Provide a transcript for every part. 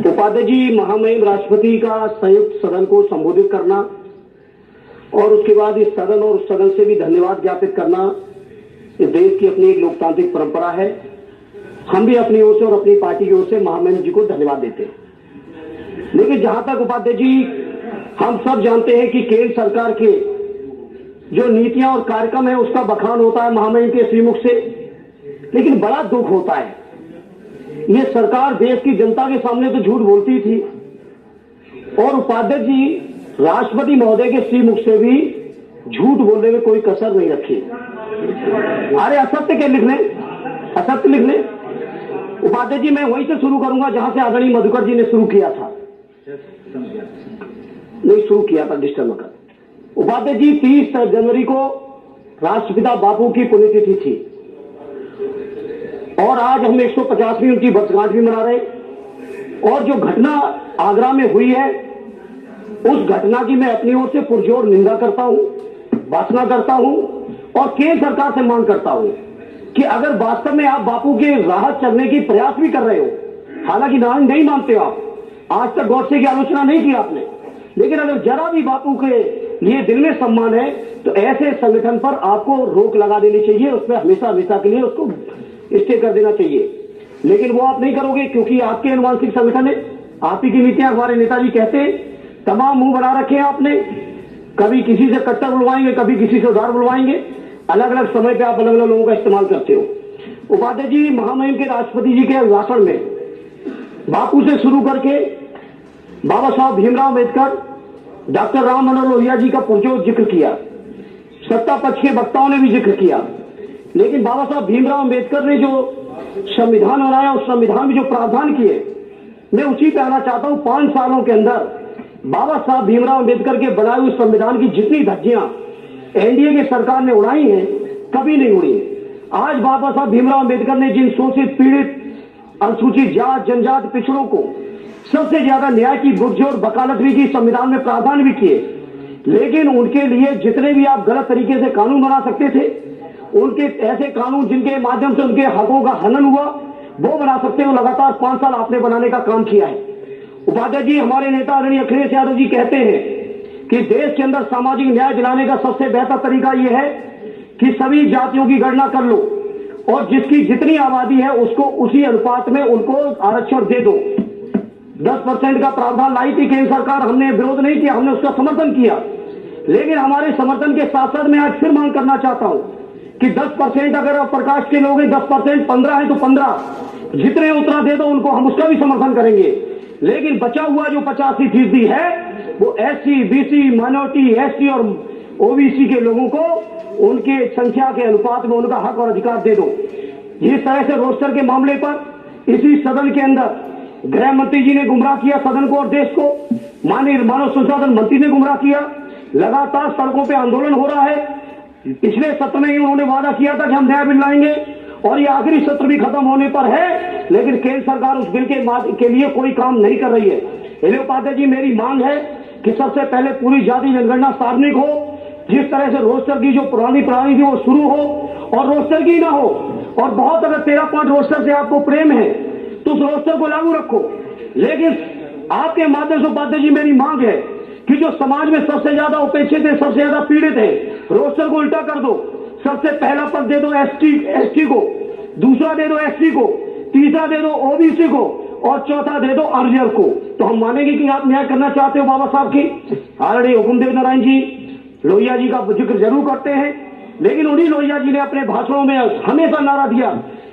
उपाध्याय जी, महामहिम राष्ट्रपति का संयुक्त सदन को संबोधित करना और उसके बाद इस सदन और उस सदन से भी धन्यवाद ज्ञापित करना इस देश की अपनी एक लोकतांत्रिक परंपरा है। हम भी अपनी ओर से और अपनी पार्टी की ओर से महामहिम जी को धन्यवाद देते हैं। लेकिन जहां तक उपाध्याय जी, हम सब जानते हैं कि केंद्र सरकार के जो नीतियां और कार्यक्रम है उसका बखान होता है महामहिम के श्रीमुख से, लेकिन बड़ा दुख होता है ये सरकार देश की जनता के सामने तो झूठ बोलती थी और उपाध्याय जी राष्ट्रपति महोदय के श्रीमुख से भी झूठ बोलने में कोई कसर नहीं रखी। अरे असत्य के लिखने, असत्य लिखने। उपाध्याय जी, मैं वहीं से शुरू करूंगा जहां से आदरणीय मधुकर जी ने शुरू किया था, नहीं शुरू किया था, डिस्टर्ब कर। उपाध्याय जी, 30 जनवरी को राष्ट्रपिता बापू की पुण्यतिथि थी और आज हम 150वीं उनकी वर्षगांठ भी मना रहे। और जो घटना आगरा में हुई है उस घटना की मैं अपनी ओर से पुरजोर निंदा करता हूं, वासना करता हूं और केंद्र सरकार से मांग करता हूं कि अगर वास्तव में आप बापू के राह चलने की प्रयास भी कर रहे हो, हालांकि नहीं मानते हो आप, आज तक गौडसे की आलोचना नहीं की आपने, लेकिन अगर जरा भी बापू के लिए दिल में सम्मान है तो ऐसे संगठन पर आपको रोक लगा देनी चाहिए, उस पर हमेशा हमेशा के लिए उसको स्टे कर देना चाहिए। लेकिन वो आप नहीं करोगे क्योंकि आपके अनुवांशिक संगठन है, आप ही की नीतियां। हमारे नेताजी कहते हैं तमाम मुंह बना रखे हैं आपने, कभी किसी से कट्टर बुलवाएंगे, कभी किसी से उधार बुलवाएंगे, अलग अलग समय पे आप अलग अलग लोगों का इस्तेमाल करते हो। उपाध्याय जी, महामहिम के राष्ट्रपति जी के भाषण में बापू से शुरू करके बाबा साहब भीमराव अम्बेडकर, डॉक्टर राम मनोहर लोहिया जी का पुरजोर जिक्र किया, सत्ता पक्ष के वक्ताओं ने भी जिक्र किया, लेकिन बाबा साहब भीमराव अम्बेडकर ने जो संविधान बनाया उस संविधान में जो प्रावधान किए, मैं उसी पे आना चाहता हूं। 5 सालों के अंदर बाबा साहब भीमराव अम्बेडकर के बनाए हुए संविधान की जितनी धज्जियां एनडीए की सरकार ने उड़ाई हैं कभी नहीं उड़ी। आज बाबा साहब भीमराव अम्बेडकर ने जिन शोषित, पीड़ित, अनुसूचित जात, जनजाति, पिछड़ों को सबसे ज्यादा न्याय की बुर्जी और वकालत भी की, संविधान में प्रावधान भी किए, लेकिन उनके लिए जितने भी आप गलत तरीके से कानून बना सकते थे, उनके ऐसे कानून जिनके माध्यम से उनके हकों का हनन हुआ वो बना सकते हो, लगातार 5 साल आपने बनाने का काम किया है। उपाध्याय जी, हमारे नेता आदरणीय अखिलेश यादव जी कहते हैं कि देश के अंदर सामाजिक न्याय दिलाने का सबसे बेहतर तरीका यह है कि सभी जातियों की गणना कर लो और जिसकी जितनी आबादी है उसको उसी अनुपात में उनको आरक्षण दे दो। 10% का प्रावधान लाई थी केंद्र सरकार, हमने विरोध नहीं किया, हमने उसका समर्थन किया, लेकिन हमारे समर्थन के साथ साथ मैं आज फिर मांग करना चाहता हूं कि 10% अगर प्रकाश के लोग हैं, 10%, 15 है तो 15, जितने उतना दे दो उनको, हम उसका भी समर्थन करेंगे। लेकिन बचा हुआ जो 85% है वो एससी, बीसी, माइनॉरिटी, एसटी और ओबीसी के लोगों को उनके संख्या के अनुपात में उनका हक और अधिकार दे दो। जिस तरह से रोस्टर के मामले पर इसी सदन के अंदर गृह मंत्री जी ने गुमराह किया सदन को और देश को, माननीय मानव संसाधन मंत्री ने गुमराह किया, लगातार सड़कों पर आंदोलन हो रहा है। पिछले सत्र में ही उन्होंने वादा किया था कि हम नया बिल लाएंगे और ये आखिरी सत्र भी खत्म होने पर है, लेकिन केंद्र सरकार उस बिल के लिए कोई काम नहीं कर रही है। इसलिए उपाध्याय जी, मेरी मांग है कि सबसे पहले पूरी जाति जनगणना सार्वजनिक हो, जिस तरह से रोस्टर की जो पुरानी प्रणाली थी वो शुरू हो और रोस्टर की ना हो। और बहुत अगर 13 पॉइंट रोस्टर से आपको प्रेम है तो उस रोस्टर को लागू रखो, लेकिन आपके माध्यम से उपाध्याय जी मेरी मांग है कि जो समाज में सबसे ज्यादा उपेक्षित है, सबसे ज्यादा पीड़ित है, रोस्टर को उल्टा कर दो। सबसे पहला पद दे दो एसटी को, दूसरा दे दो एसटी को, तीसरा दे दो ओबीसी को और चौथा दे दो अर्जर को। तो हम मानेंगे कि आप न्याय करना चाहते हो बाबा साहब की। आदरणीय हुकुमदेव नारायण जी लोहिया जी का जिक्र जरूर करते हैं, लेकिन उन्हीं लोहिया जी ने अपने भाषणों में हमेशा नारा दिया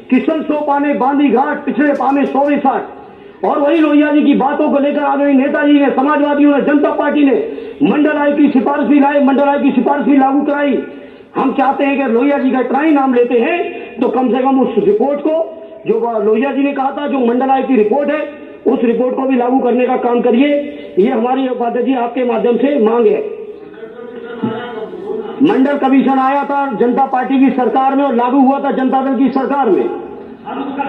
कि सन 100 पाने बांधी घाट, पिछड़े पामे 100 साठ। और वही लोहिया जी की बातों को लेकर आगे नेताजी ने, समाजवादियों ने, जनता पार्टी ने मंडल आयोग की सिफारिश भी लाई, मंडल आयोग की सिफारिश भी लागू कराई। हम चाहते हैं कि लोहिया जी का इतना ही नाम लेते हैं तो कम से कम उस रिपोर्ट को जो लोहिया जी ने कहा था, जो मंडल आयोग की रिपोर्ट है, उस रिपोर्ट को भी लागू करने का काम करिए। ये हमारी उपाध्याय जी आपके माध्यम से मांग है। मंडल कमीशन आया था जनता पार्टी की सरकार में और लागू हुआ था जनता दल की सरकार में, हम उसका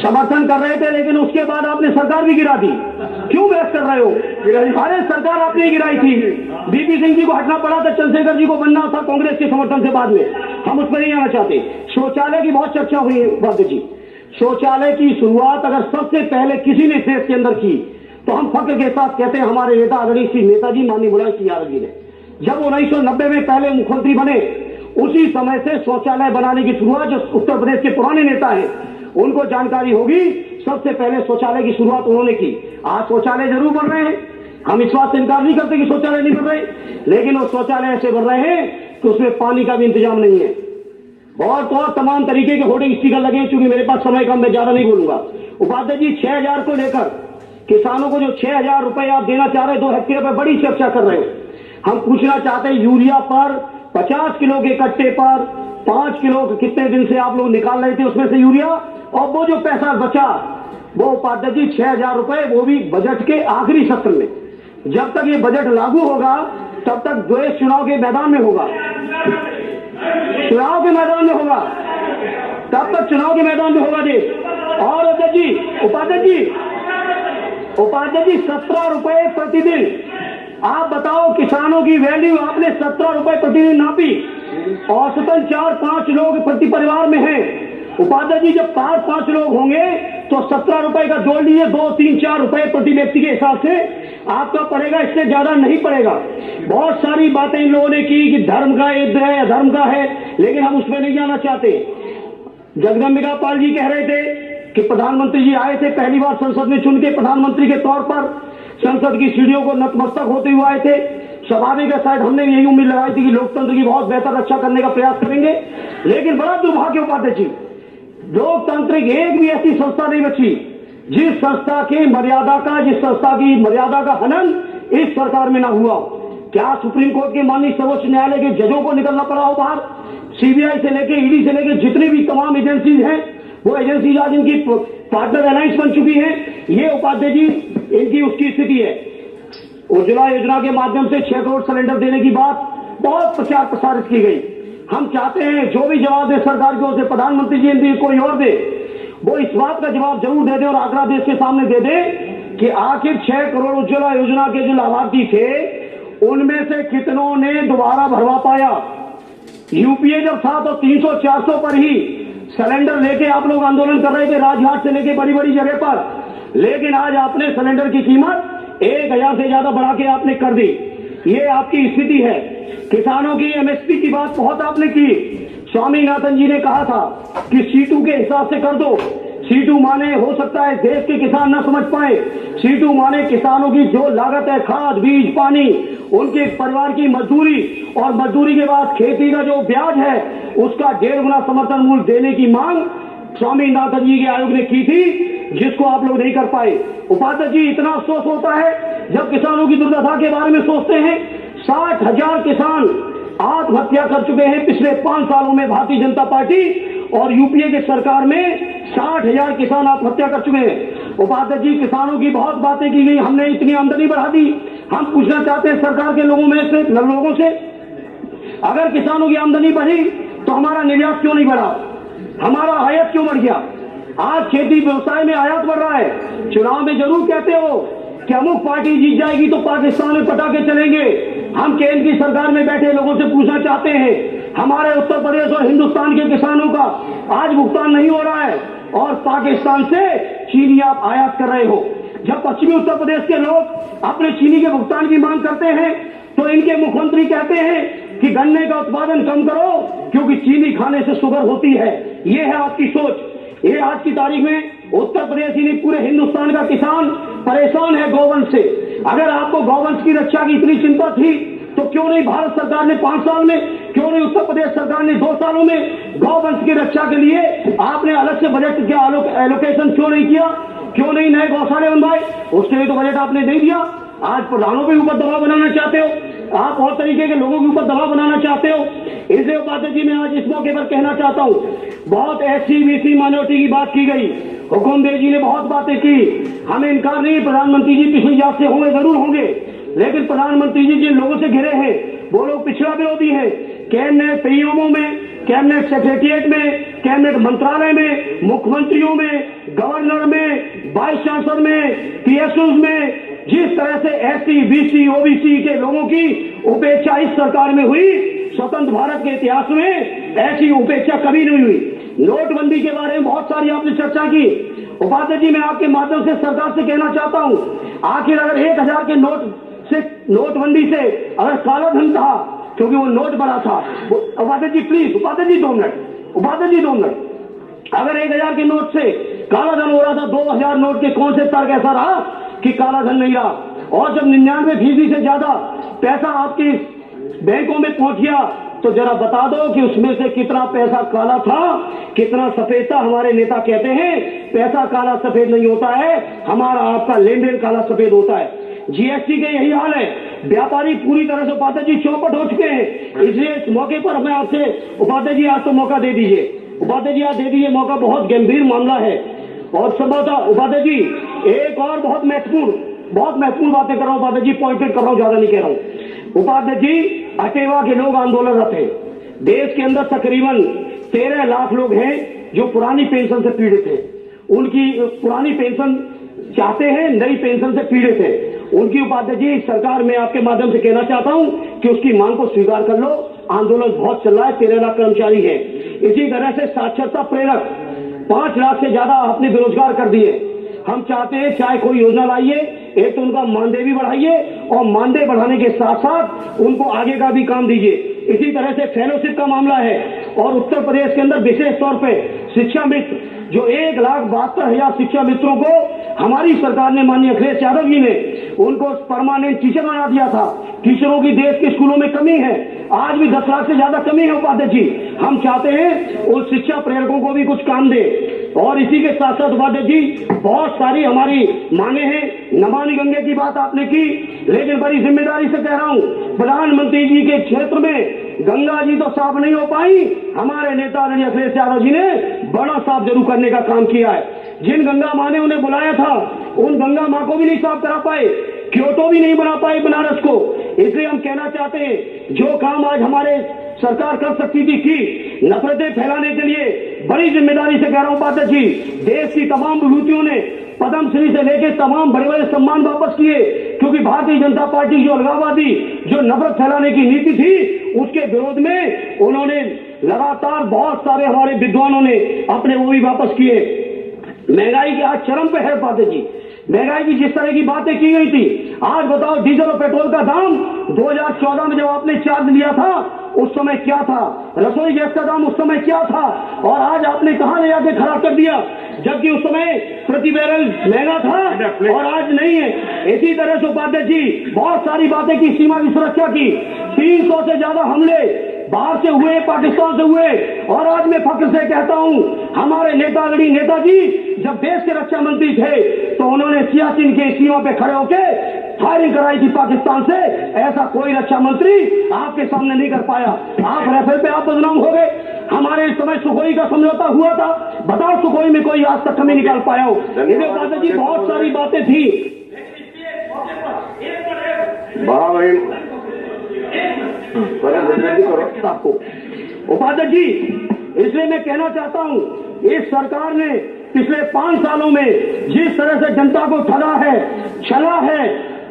समर्थन कर रहे थे, लेकिन उसके बाद आपने सरकार भी गिरा दी। क्यों बहस कर रहे हो? अरे सरकार आपने गिराई थी, बीपी सिंह जी को हटना पड़ा था, चंद्रशेखर जी को बनना था कांग्रेस के समर्थन से बाद में। हम उस पर नहीं आना चाहते। शौचालय की बहुत चर्चा हुई है उपाध्याय जी, शौचालय की शुरुआत अगर सबसे पहले किसी ने देश के अंदर की तो हम फख्र के साथ कहते हैं हमारे नेता आदरणीय श्री नेताजी माननीय मुलायम सिंह यादव जी ने। जब 1990 में पहले मुख्यमंत्री बने उसी समय से शौचालय बनाने की शुरुआत, जो उत्तर प्रदेश के पुराने नेता हैं उनको जानकारी होगी, सबसे पहले शौचालय की शुरुआत उन्होंने की। आज शौचालय जरूर बन रहे हैं, हम इस बात से इनकार नहीं करते कि शौचालय नहीं बन रहे, लेकिन वो शौचालय ऐसे बन रहे हैं कि उसमें पानी का भी इंतजाम नहीं है। और तमाम तरीके के होर्डिंग स्टिकर लगे हैं। चूंकि मेरे पास समय कम, मैं ज्यादा नहीं बोलूंगा। उपाध्याय जी, 6000 को लेकर किसानों को जो 6000 रुपए आप देना चाह रहे हैं 2 हेक्टेयर पर, बड़ी चर्चा कर रहे हो। हम पूछना चाहते हैं, यूरिया पर 50 किलो के कट्टे पर 5 किलो कितने दिन से आप लोग निकाल रहे थे उसमें से यूरिया, और वो जो पैसा बचा वो उपाध्याय जी 6000 रुपए, वो भी बजट के आखिरी सत्र में। जब तक ये बजट लागू होगा तब तक देश चुनाव के मैदान में होगा, चुनाव के मैदान में होगा, तब तक चुनाव के मैदान में होगा देश। और उपाध्याय जी 17 रुपए प्रतिदिन, आप बताओ किसानों की वैल्यू आपने 17 रुपए प्रतिदिन नापी, औसतन 4-5 लोग प्रति परिवार में हैं। उपाध्याय जी, जब 5-5 लोग होंगे तो 17 रुपए का जोड़ लीजिए, 2-3-4 रुपए प्रति व्यक्ति के हिसाब से आपका पड़ेगा, इससे ज्यादा नहीं पड़ेगा। बहुत सारी बातें इन लोगों ने की कि धर्म का युद्ध है, अधर्म का है, लेकिन हम उसमें नहीं जाना चाहते। जगदम्बिका पाल जी कह रहे थे कि प्रधानमंत्री जी आए थे, पहली बार संसद में चुन के प्रधानमंत्री के तौर पर संसद की सीढ़ियों को नतमस्तक होते हुए आए थे। स्वाभाविक है, शायद हमने यही उम्मीद लगाई थी कि लोकतंत्र की बहुत बेहतर रक्षा करने का प्रयास करेंगे, लेकिन बड़ा दुर्भाग्य उपाध्याय जी, लोकतांत्रिक एक भी ऐसी संस्था नहीं बची जिस संस्था की मर्यादा का हनन इस सरकार में ना हुआ। क्या सुप्रीम कोर्ट के माननीय सर्वोच्च न्यायालय के जजों को निकलना पड़ा हो बाहर? सीबीआई से लेकर ईडी से लेकर जितनी भी तमाम एजेंसीज हैं, वो एजेंसीज आज इनकी पार्टनर अलायंस बन चुकी हैं। ये उपाध्याय जी इनकी उसकी स्थिति है। उज्ज्वला योजना के माध्यम से 6 करोड़ सिलेंडर देने की बात बहुत प्रचार प्रसारित की गई। हम चाहते हैं जो भी जवाब दे सरकार की ओर से, प्रधानमंत्री जी इनकी कोई और दे, वो इस बात का जवाब जरूर दे दे और आंकड़ा देश के सामने दे दे कि आखिर 6 करोड़ उज्ज्वला योजना के जो लाभार्थी थे उनमें से कितनों ने दोबारा भरवा पाया। यूपीए जब था तो 300-400 पर ही सिलेंडर लेके आप लोग आंदोलन कर रहे थे, राजघाट से लेके बड़ी बड़ी जगह पर, लेकिन आज आपने सिलेंडर की कीमत 1000 से ज्यादा बढ़ा के आपने कर दी। ये आपकी स्थिति है। किसानों की एमएसपी की बात बहुत आपने की। स्वामीनाथन जी ने कहा था कि C2 के हिसाब से कर दो। C2 माने हो सकता है देश के किसान न समझ पाए, C2 माने किसानों की जो लागत है, खाद, बीज, पानी, उनके परिवार की मजदूरी, और मजदूरी के बाद खेती का जो ब्याज है उसका 1.5 गुना समर्थन मूल्य देने की मांग स्वामीनाथन जी के आयोग ने की थी, जिसको आप लोग नहीं कर पाए। उपाध्याय जी, इतना अफसोस होता है जब किसानों की दुर्दशा के बारे में सोचते हैं। 60,000 किसान आत्महत्या कर चुके हैं पिछले 5 सालों में भारतीय जनता पार्टी और यूपीए के सरकार में 60,000 किसान आत्महत्या कर चुके हैं। उपाध्याय जी, किसानों की बहुत बातें की गई, हमने इतनी आमदनी बढ़ा दी। हम पूछना चाहते हैं सरकार के लोगों से अगर किसानों की आमदनी बढ़ी तो हमारा निर्यात क्यों नहीं बढ़ा, हमारा आयात क्यों बढ़ गया? आज खेती व्यवसाय में आयात बढ़ रहा है। चुनाव में जरूर कहते हो कि अमुक पार्टी जीत जाएगी तो पाकिस्तान में पटाखे चलेंगे। हम केंद्र की सरकार में बैठे लोगों से पूछना चाहते हैं, हमारे उत्तर प्रदेश और हिंदुस्तान के किसानों का आज भुगतान नहीं हो रहा है और पाकिस्तान से चीनी आप आयात कर रहे हो। जब पश्चिमी उत्तर प्रदेश के लोग अपने चीनी के भुगतान की मांग करते हैं तो इनके मुख्यमंत्री कहते हैं कि गन्ने का उत्पादन कम करो क्योंकि चीनी खाने से शुगर होती है। ये है आपकी सोच। ये आज की तारीख में उत्तर प्रदेश ही नहीं, पूरे हिंदुस्तान का किसान परेशान है गौवंश से। अगर आपको गौवंश की रक्षा की इतनी चिंता थी तो क्यों नहीं भारत सरकार ने 5 साल में, क्यों नहीं उत्तर प्रदेश सरकार ने 2 सालों में गौवंश की रक्षा के लिए आपने अलग से बजट के एलोकेशन क्यों नहीं किया? क्यों नहीं नए गौशाले बनवाए? उसके लिए तो बजट आपने नहीं दिया। आज प्रधानों के ऊपर दबाव बनाना चाहते हो, आप और तरीके के लोगों के ऊपर दबाव बनाना चाहते हो। इसलिए उपाध्याय जी, मैं आज इस मौके पर कहना चाहता हूं, बहुत SC BC माइनॉरिटी की बात की गई, हुकुमदेव जी ने बहुत बातें की, हमें इनकार नहीं। प्रधानमंत्री जी पिछली जात से होंगे, जरूर होंगे, लेकिन प्रधानमंत्री जी जिन लोगों से घिरे हैं वो लोग पिछड़ा विरोधी है। कैबिनेट PMO में, कैबिनेट सेक्रेटरिएट में, कैबिनेट मंत्रालय में, मुख्यमंत्रियों में, गवर्नर में, वाइस चांसलर में, PSUs में जिस तरह से SC BC OBC के लोगों की उपेक्षा इस सरकार में हुई, स्वतंत्र भारत के इतिहास में ऐसी उपेक्षा कभी नहीं हुई। नोटबंदी के बारे में बहुत सारी आपने चर्चा की। उपाध्याय जी, मैं आपके माध्यम से सरकार से कहना चाहता हूं, आखिर अगर 1000 के नोट से, नोटबंदी से अगर काला धन था, क्योंकि वो नोट बड़ा था, Upadhyay ji please, Upadhyay ji 2 minute, Upadhyay ji 2 minute, अगर 1000 के नोट से काला धन हो रहा था, 2000 नोट के कौन से तर्क ऐसा रहा कि काला धन नहीं रहा? और जब 99% से ज्यादा पैसा आपके बैंकों में पहुंच गया, तो जरा बता दो कि उसमें से कितना पैसा काला था, कितना सफेद था। हमारे नेता कहते हैं पैसा काला सफेद नहीं होता है, हमारा आपका लेन देन काला सफेद होता है। जीएसटी के यही हाल है, व्यापारी पूरी तरह से उपाध्याय जी चौपट हो चुके हैं। इसलिए इस मौके पर मैं आपसे, उपाध्याय जी आज तो मौका दे दीजिए, उपाध्याय जी आज दे दीजिए मौका, बहुत गंभीर मामला है। और संभवतः उपाध्याय जी एक और बहुत महत्वपूर्ण बातें कर रहा हूं, उपाध्याय जी पॉइंटेड कर रहा हूं, ज्यादा नहीं कह रहा हूं। उपाध्याय जी, अटेवा के लोग आंदोलनरत हैं। देश के अंदर तकरीबन 13 लाख लोग हैं जो पुरानी पेंशन से पीड़ित हैं। उनकी पुरानी पेंशन चाहते हैं, नई पेंशन से पीड़ित हैं। उनकी उपाध्याय जी सरकार में आपके माध्यम से कहना चाहता हूं कि उसकी मांग को स्वीकार कर लो। आंदोलन बहुत चल रहा है, 13 लाख कर्मचारी हैं। इसी तरह से साक्षरता प्रेरक 5 लाख से ज्यादा आपने बेरोजगार कर दिए। हम चाहते हैं चाहे कोई योजना लाइए, एक तो उनका मानदेय भी बढ़ाइए और मानदेय बढ़ाने के साथ साथ उनको आगे का भी काम दीजिए। इसी तरह से फेलोशिप का मामला है, और उत्तर प्रदेश के अंदर विशेष तौर पे शिक्षा मित्र, जो 1,72,000 शिक्षा मित्रों को हमारी सरकार ने, माननीय अखिलेश यादव जी ने उनको परमानेंट टीचर बना दिया था। टीचरों की देश के स्कूलों में कमी है, आज भी 10 लाख से ज्यादा कमी है उपाध्याय जी। हम चाहते हैं उस शिक्षा प्रेरकों को भी कुछ काम दे। और इसी के साथ साथ उपाध्याय जी बहुत सारी हमारी मांगे हैं। नमामि गंगे की बात आपने की, लेकिन बड़ी जिम्मेदारी से कह रहा हूं, प्रधानमंत्री जी के क्षेत्र में गंगा जी तो साफ नहीं हो पाई, हमारे नेता आदरणीय अखिलेश यादव जी ने बड़ा साफ जरूर करने का काम किया है। जिन गंगा मां ने उन्हें बुलाया था, उन गंगा मां को भी नहीं साफ करा पाए, क्योटो भी नहीं बना पाए बनारस को। इसलिए हम कहना चाहते हैं, जो काम आज हमारे सरकार कर सकती थी की, नफरतें फैलाने के लिए बड़ी जिम्मेदारी से कह रहा हूं उपाध्याय जी, देश की तमाम विभूतियों ने पद्म श्री से लेकर तमाम बड़े बड़े सम्मान वापस किए, क्योंकि भारतीय जनता पार्टी जो अलगाववादी, जो नफरत फैलाने की नीति थी, उसके विरोध में उन्होंने लगातार बहुत सारे हमारे विद्वानों ने अपने वो भी वापस किए। महंगाई के आज चरम पे है उपाध्याय जी, महंगाई की जिस तरह की बातें की गई थी, आज बताओ डीजल और पेट्रोल का दाम 2014 में जब आपने चार्ज लिया था उस समय क्या था, रसोई गैस का दाम उस समय क्या था, और आज आपने कहां ले जाके खड़ा कर दिया, जबकि उस समय प्रति बैरल महंगा था और आज नहीं है। इसी तरह से उपाध्याय जी बहुत सारी बातें की, सीमा की सुरक्षा की, 300 से ज्यादा हमले बाहर से हुए, पाकिस्तान से हुए। और आज मैं फख्र से कहता हूं, हमारे नेताजी जब देश के रक्षा मंत्री थे तो उन्होंने सियाचिन के सीमा पे खड़े होकर फायरिंग कराई थी पाकिस्तान से। ऐसा कोई रक्षा मंत्री आपके सामने नहीं कर पाया। आप राफेल पे आप बदनाम हो गए। हमारे इस समय सुखोई का समझौता हुआ था, बताओ सुखोई में कोई आज तक कमी निकाल पाया हो? इन्हें बात जी बहुत सारी बातें थी। आपको उपाध्याय जी, इसलिए मैं कहना चाहता हूं, इस सरकार ने पिछले 5 सालों में जिस तरह से जनता को ठगा है, छला है,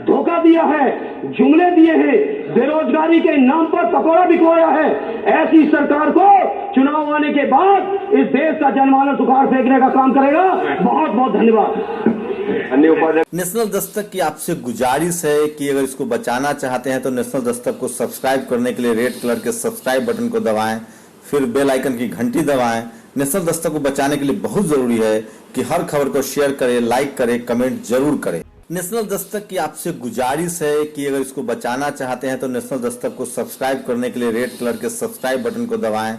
धोखा दिया है, जुमले दिए हैं, बेरोजगारी के नाम पर पकौड़ा बिकवाया है, ऐसी सरकार को चुनाव आने के बाद इस देश का जनमानस उखाड़ फेंकने का काम करेगा। बहुत बहुत धन्यवाद। नेशनल दस्तक की आपसे गुजारिश है कि अगर इसको बचाना चाहते हैं तो नेशनल दस्तक को सब्सक्राइब करने के लिए रेड कलर के सब्सक्राइब बटन को दबाएं, फिर बेल आइकन की घंटी दबाएं। नेशनल दस्तक को बचाने के लिए बहुत जरूरी है कि हर खबर को शेयर करें, लाइक करें, कमेंट जरूर करें। नेशनल दस्तक की आपसे गुजारिश है कि अगर इसको बचाना चाहते हैं तो नेशनल दस्तक को सब्सक्राइब करने के लिए रेड कलर के सब्सक्राइब बटन को दबाएं,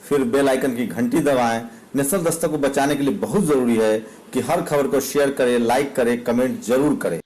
फिर बेल आइकन की घंटी दबाएं। नेशनल दस्तक को बचाने के लिए बहुत जरूरी है कि हर खबर को शेयर करें, लाइक करें, कमेंट जरूर करें।